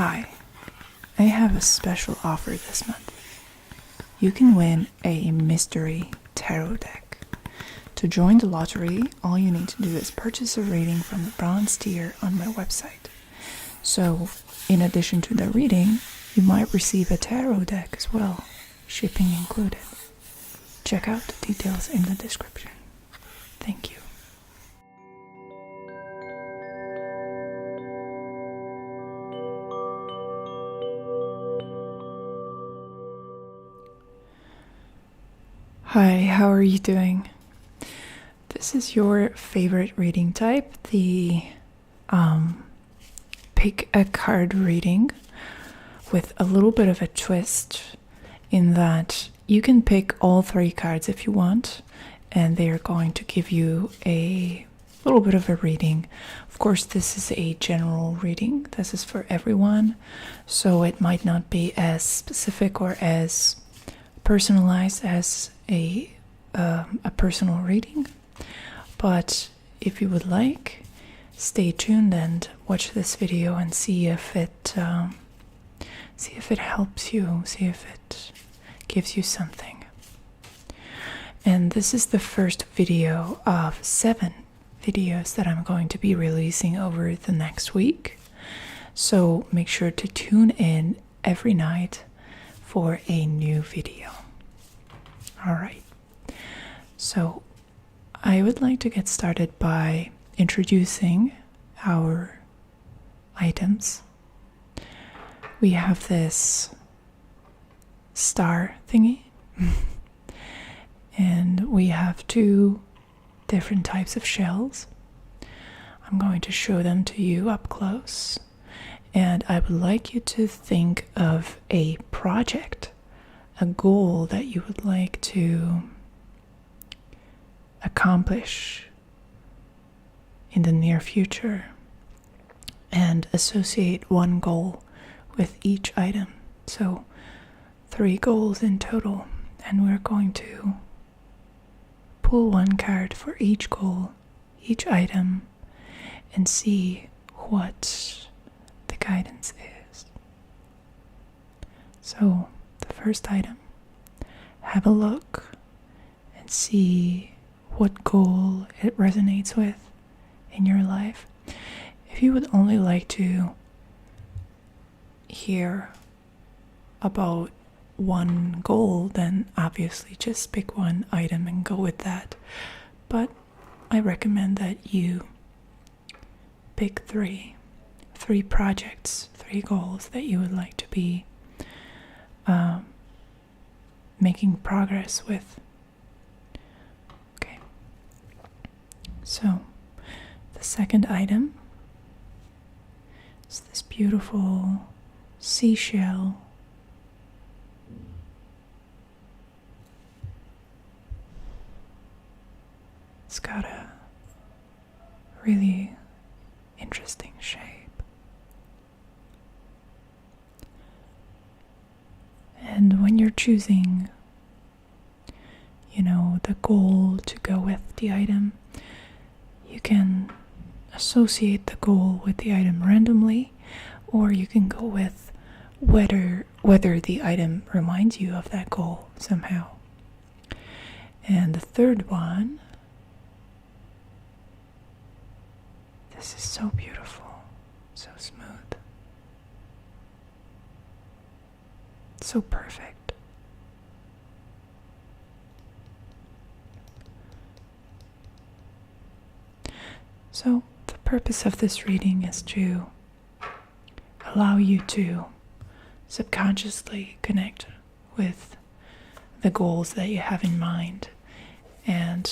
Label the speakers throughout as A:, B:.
A: Hi, I have a special offer this month. You can win a mystery tarot deck. To join the lottery, all you need to do is purchase a reading from the bronze tier on my website. So, in addition to the reading, you might receive a tarot deck as well, shipping included. Check out the details in the description. Thank you. Hi, how are you doing? This is your favorite reading type, the pick a card reading, with a little bit of a twist in that you can pick all 3 cards if you want, and they are going to give you a little bit of a reading. Of course, this is a general reading. This is for everyone, so it might not be as specific or as personalized as a personal reading, but if you would like, stay tuned and watch this video and see if it helps you, see if it gives you something. And this is the first video of 7 videos that I'm going to be releasing over the next week, so make sure to tune in every night for a new video. Alright, so I would like to get started by introducing our items. We have this star thingy, and we have 2 different types of shells. I'm going to show them to you up close, and I would like you to think of a project, a goal that you would like to accomplish in the near future, and associate one goal with each item. So 3 goals in total, and we're going to pull 1 card for each goal, each item, and see what the guidance is. So the first item, have a look and see what goal it resonates with in your life. If you would only like to hear about one goal, then obviously just pick 1 item and go with that. But I recommend that you pick 3 projects, 3 goals that you would like to be making progress with. Okay, so the second item is this beautiful seashell. It's got a really interesting shape. And when you're choosing, the goal to go with the item, you can associate the goal with the item randomly, or you can go with whether the item reminds you of that goal somehow. And the third one, this is so beautiful, so smooth, so perfect. So the purpose of this reading is to allow you to subconsciously connect with the goals that you have in mind, and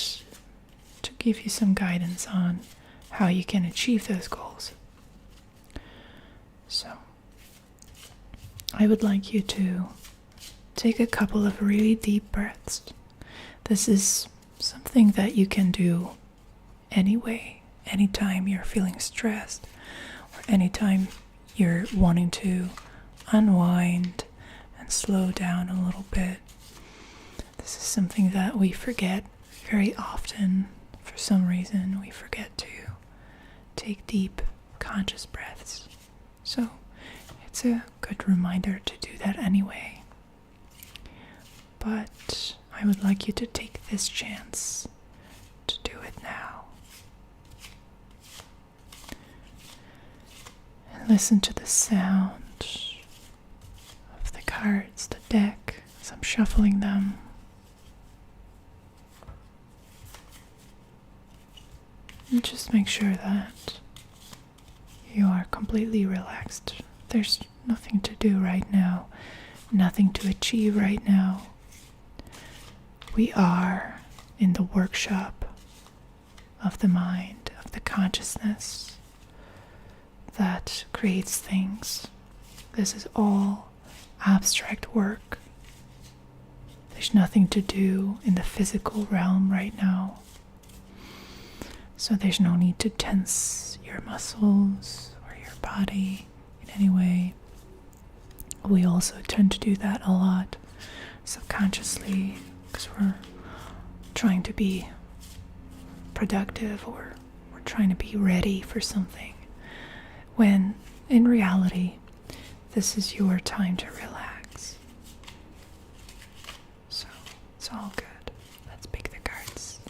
A: to give you some guidance on how you can achieve those goals. So I would like you to take a couple of really deep breaths. This is something that you can do anyway, anytime you're feeling stressed, or anytime you're wanting to unwind and slow down a little bit. This is something that we forget very often. For some reason, we forget to take deep, conscious breaths. So it's a good reminder to do that anyway. But I would like you to take this chance to do it now. And listen to the sound of the cards, the deck, as I'm shuffling them. And just make sure that you are completely relaxed. There's nothing to do right now, nothing to achieve right now. We are in the workshop of the mind, of the consciousness that creates things. This is all abstract work. There's nothing to do in the physical realm right now. So there's no need to tense your muscles or your body in any way. We also tend to do that a lot subconsciously because we're trying to be productive or we're trying to be ready for something. When in reality, this is your time to relax. So it's all good. Let's pick the cards.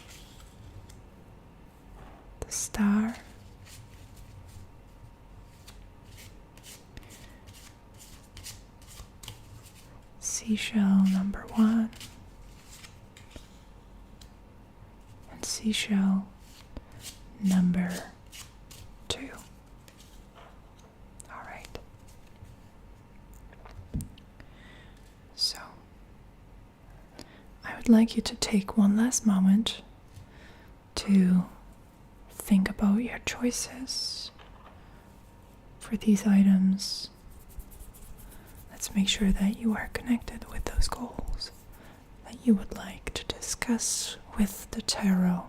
A: The Star, Seashell number 1, and Seashell number 2. All right. So I would like you to take one last moment to think about your choices for these items. Let's make sure that you are connected with those goals that you would like to discuss with the tarot.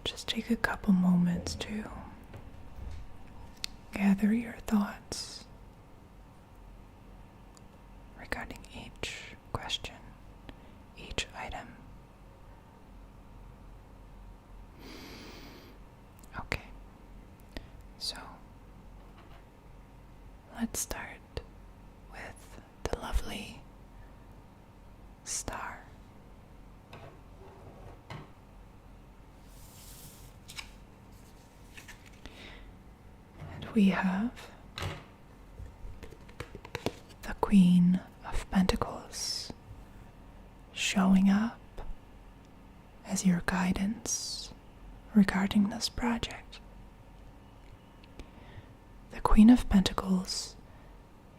A: Just take a couple moments to gather your thoughts regarding each question, each item. Okay, so let's start with the lovely Star. And we have the Queen of Pentacles showing up as your guidance regarding this project. The Queen of Pentacles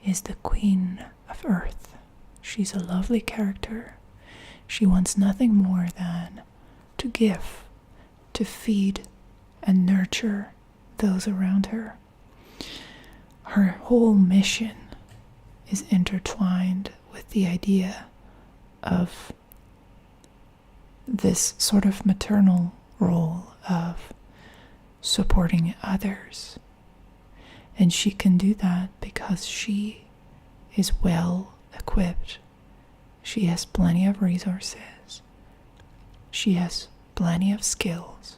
A: is the Queen of Earth. She's a lovely character. She wants nothing more than to give, to feed and nurture those around her. Her whole mission is intertwined with the idea of this sort of maternal role of supporting others. And she can do that because she is well equipped. She has plenty of resources. She has plenty of skills.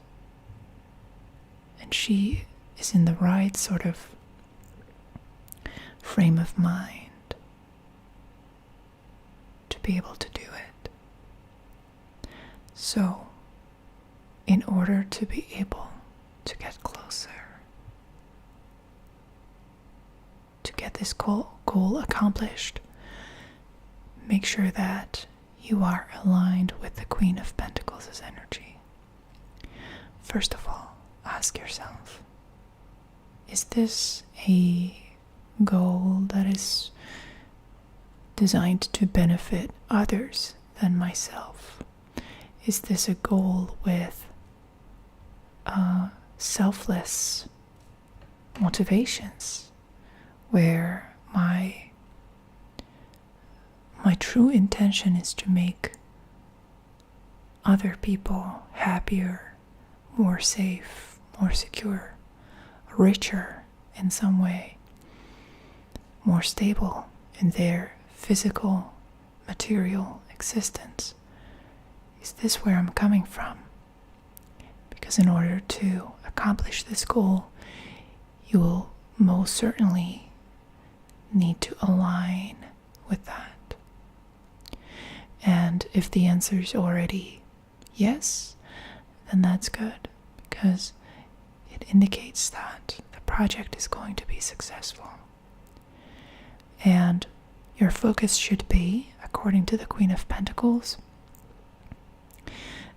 A: And she is in the right sort of frame of mind to be able to do it. So, in order to be able to get closer, to get this goal accomplished, make sure that you are aligned with the Queen of Pentacles' energy. First of all, ask yourself, is this a goal that is designed to benefit others than myself? Is this a goal with selfless motivations, where my true intention is to make other people happier, more safe, more secure, richer in some way, more stable in their physical, material existence? Is this where I'm coming from? Because in order to accomplish this goal, you will most certainly need to align with that. And if the answer is already yes, then that's good, because it indicates that the project is going to be successful. And your focus should be, according to the Queen of Pentacles,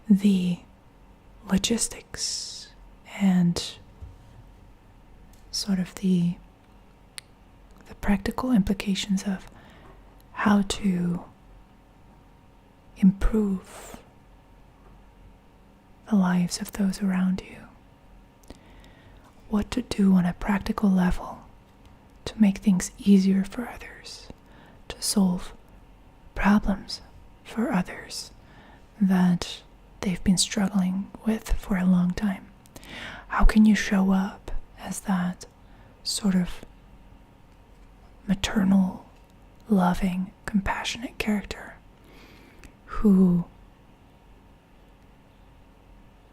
A: the logistics and sort of the practical implications of how to improve the lives of those around you. What to do on a practical level to make things easier for others, to solve problems for others that they've been struggling with for a long time. How can you show up as that sort of maternal, loving, compassionate character who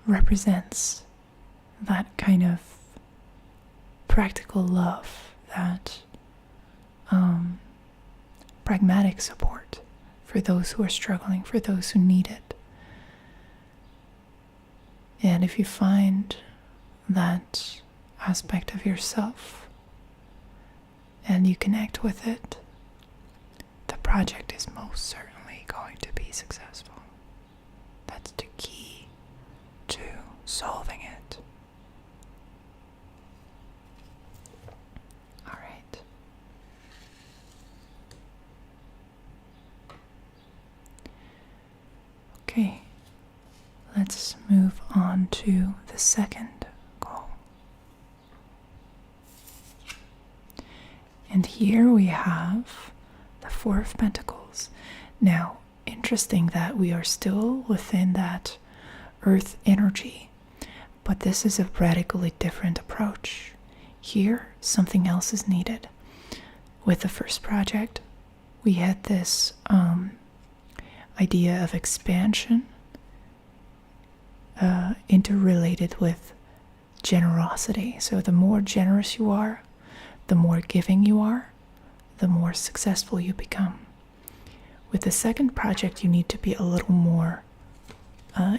A: represents that kind of practical love, that pragmatic support for those who are struggling, for those who need it. And if you find that aspect of yourself and you connect with it, the project is most certainly going to be successful. That's the key to solving it. All right. Okay. Let's move on to the second goal. And here we have the Four of Pentacles. Now, interesting that we are still within that earth energy, but this is a radically different approach. Here, something else is needed. With the first project, we had this idea of expansion interrelated with generosity. So the more generous you are, the more giving you are, the more successful you become. With the second project, you need to be a little more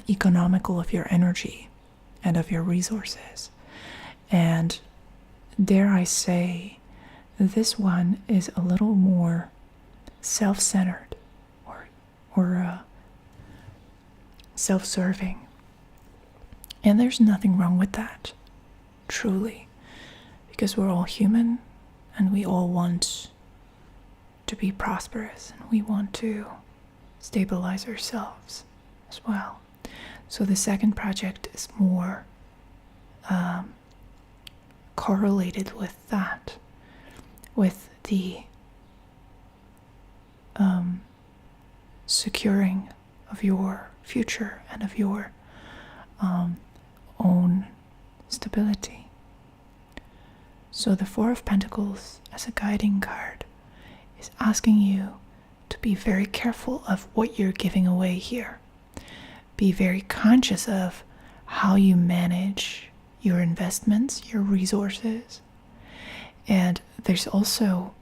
A: economical of your energy and of your resources. And dare I say, this one is a little more self-centered or self-serving. And there's nothing wrong with that, truly, because we're all human and we all want to be prosperous and we want to stabilize ourselves as well. So the second project is more correlated with that, with the securing of your future and of your own stability. So the Four of Pentacles as a guiding card is asking you to be very careful of what you're giving away here. Be very conscious of how you manage your investments, your resources. And there's also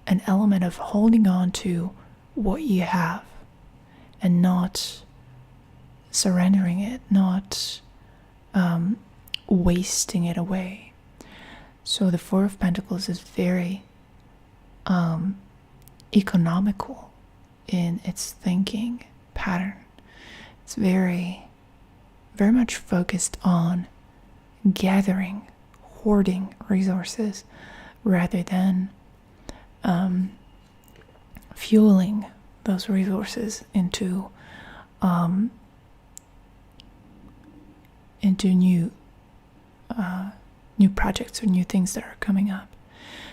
A: an element of holding on to what you have and not surrendering it, not wasting it away. So the Four of Pentacles is very economical in its thinking pattern. It's very much focused on gathering, hoarding resources rather than fueling those resources into new projects or new things that are coming up.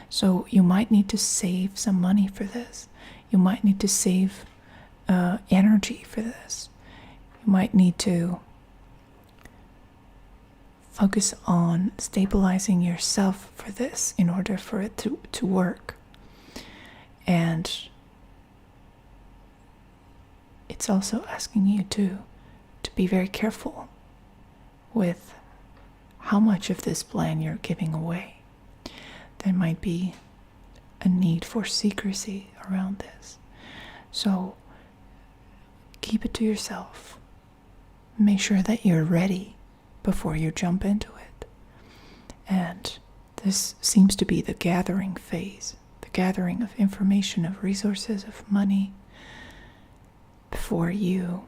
A: So you might need to save some money for this. You might need to save energy for this. You might need to focus on stabilizing yourself for this in order for it to work. And it's also asking you to be very careful with how much of this plan you're giving away. There might be a need for secrecy around this. So keep it to yourself. Make sure that you're ready before you jump into it. And this seems to be the gathering phase, the gathering of information, of resources, of money, before you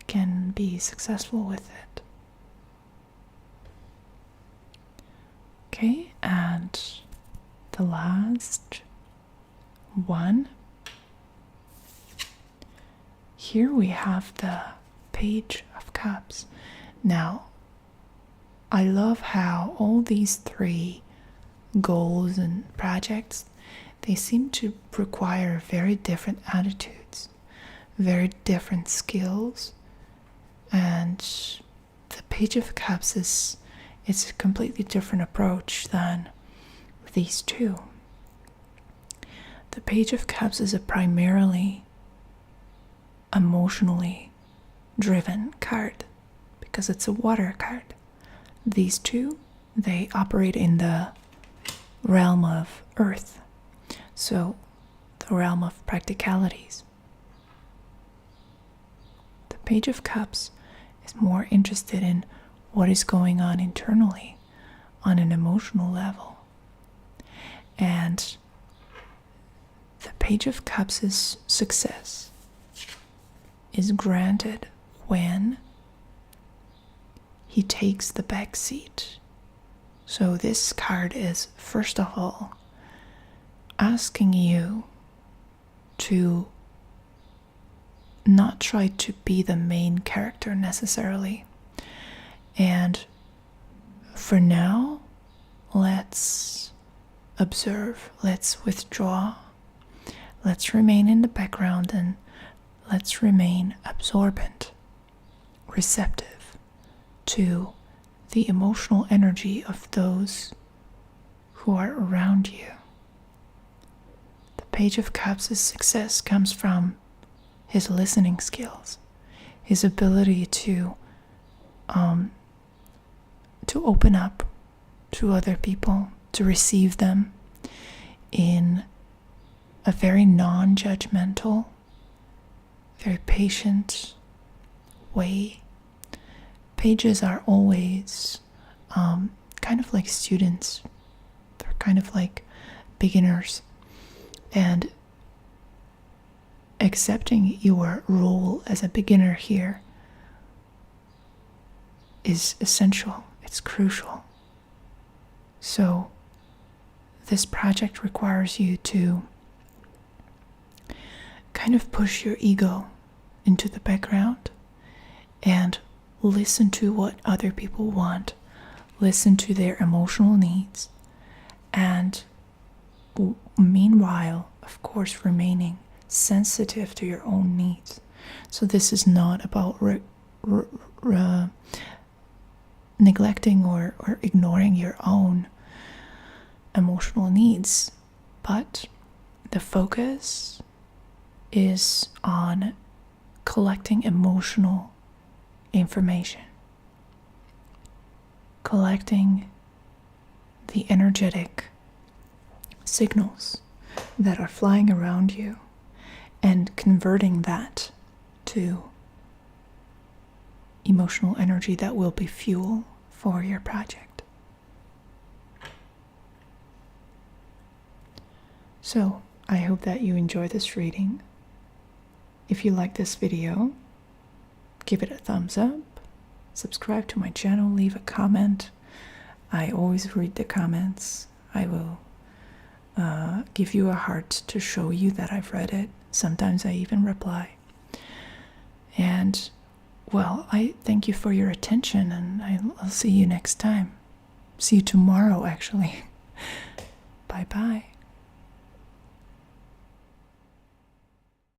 A: can be successful with it. Okay, and the last one. Here we have the Page of Cups. Now, I love how all these three goals and projects, they seem to require very different attitudes, very different skills, and the Page of Cups it's a completely different approach than these two. The Page of Cups is a primarily emotionally driven card because it's a water card. These two, they operate in the realm of earth, so the realm of practicalities. The Page of Cups is more interested in what is going on internally on an emotional level. And the Page of Cups' success is granted when he takes the back seat. So this card is, first of all, asking you to not try to be the main character necessarily. And for now, let's observe, let's withdraw, let's remain in the background, and let's remain absorbent, receptive to the emotional energy of those who are around you. The Page of Cups' success comes from his listening skills, his ability to open up to other people, to receive them in a very non-judgmental, very patient way. Pages are always kind of like students. They're kind of like beginners. And accepting your role as a beginner here is essential. It's crucial. So this project requires you to kind of push your ego into the background and listen to what other people want, listen to their emotional needs, and meanwhile, of course, remaining sensitive to your own needs. So this is not about neglecting or ignoring your own emotional needs, but the focus is on collecting emotional information, collecting the energetic signals that are flying around you and converting that to emotional energy that will be fuel for your project. So, I hope that you enjoy this reading. If you like this video, give it a thumbs up, subscribe to my channel, leave a comment. I always read the comments. I will give you a heart to show you that I've read it. Sometimes I even reply. And, well, I thank you for your attention, and I'll see you next time. See you tomorrow, actually. Bye-bye.